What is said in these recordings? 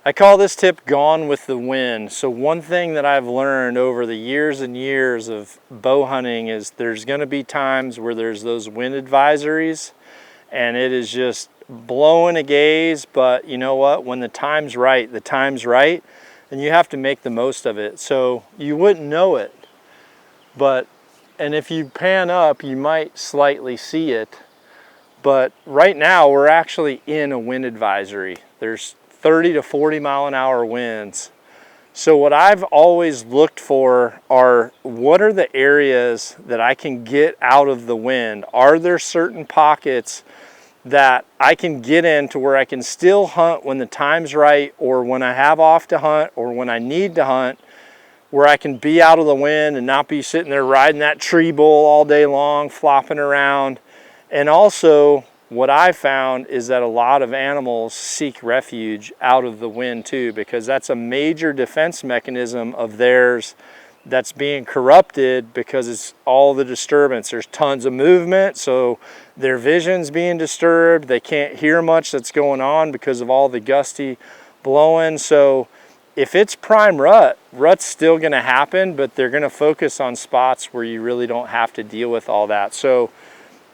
I call this tip gone with the wind. So one thing that I've learned over the years and years of bow hunting is there's going to be times where there's those wind advisories and it is just blowing a gaze, but you know what? When the time's right, and you have to make the most of it. So you wouldn't know it, and if you pan up, you might slightly see it. But right now we're actually in a wind advisory. There's 30 to 40 mile an hour winds. So what I've always looked for are, what are the areas that I can get out of the wind? Are there certain pockets that I can get into where I can still hunt when the time's right, or when I have off to hunt, or when I need to hunt, where I can be out of the wind and not be sitting there riding that tree bowl all day long, flopping around. And also, what I found is that a lot of animals seek refuge out of the wind too, because that's a major defense mechanism of theirs that's being corrupted because it's all the disturbance. There's tons of movement, so their vision's being disturbed. They can't hear much that's going on because of all the gusty blowing. So if it's prime rut's still gonna happen, but they're gonna focus on spots where you really don't have to deal with all that. So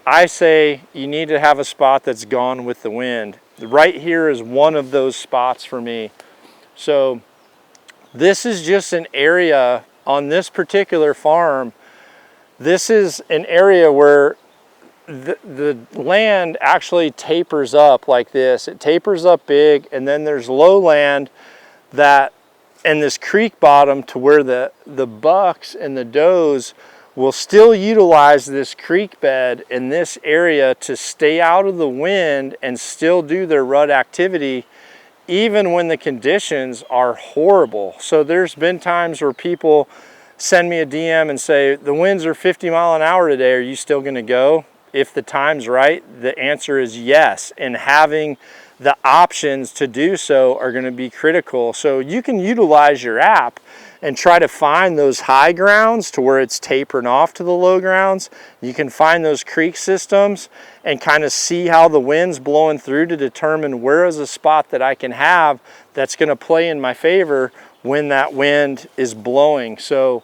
I say you need to have a spot that's gone with the wind. Right here is one of those spots for me. So this is just an area on this particular farm. This is an area where the land actually tapers up like this. It tapers up big, and then there's lowland and this creek bottom to where the bucks and the does will still utilize this creek bed in this area to stay out of the wind and still do their rut activity even when the conditions are horrible. So there's been times where people send me a DM and say, the winds are 50 mile an hour today, are you still gonna go? If the time's right, the answer is yes. And having the options to do so are gonna be critical. So you can utilize your app and try to find those high grounds to where it's tapering off to the low grounds. You can find those creek systems and kind of see how the wind's blowing through to determine where is a spot that I can have that's gonna play in my favor when that wind is blowing. So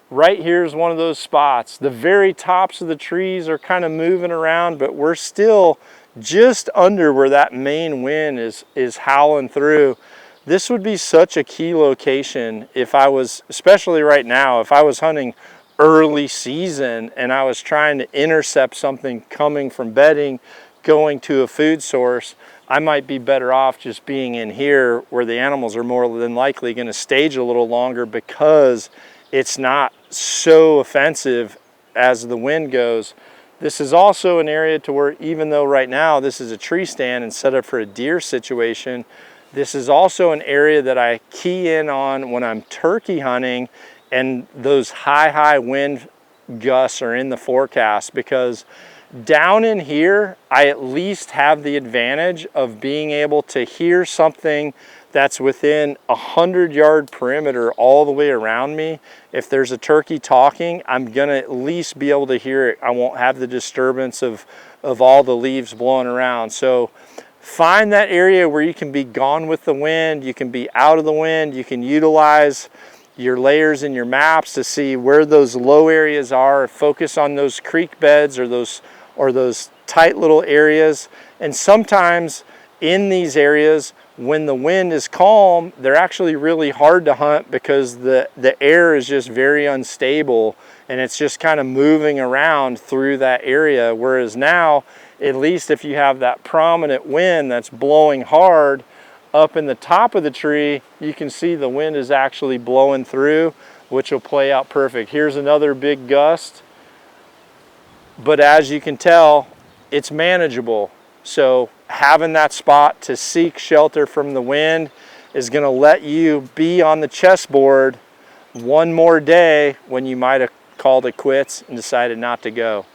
right here is one of those spots. The very tops of the trees are kind of moving around, but we're still just under where that main wind is howling through. This would be such a key location if I was, especially right now, if I was hunting early season and I was trying to intercept something coming from bedding, going to a food source. I might be better off just being in here where the animals are more than likely going to stage a little longer because it's not so offensive as the wind goes. This is also an area to where, even though right now this is a tree stand and set up for a deer situation, this is also an area that I key in on when I'm turkey hunting and those high wind gusts are in the forecast, because down in here, I at least have the advantage of being able to hear something that's within 100-yard perimeter all the way around me. If there's a turkey talking, I'm gonna at least be able to hear it. I won't have the disturbance of all the leaves blowing around. So find that area where you can be gone with the wind, you can be out of the wind, you can utilize your layers in your maps to see where those low areas are, focus on those creek beds or those tight little areas. And sometimes in these areas, when the wind is calm, they're actually really hard to hunt because the air is just very unstable and it's just kind of moving around through that area. Whereas now, at least if you have that prominent wind that's blowing hard up in the top of the tree, you can see the wind is actually blowing through, which will play out perfect. Here's another big gust, but as you can tell, it's manageable. So having that spot to seek shelter from the wind is gonna let you be on the chessboard one more day when you might have called it quits and decided not to go.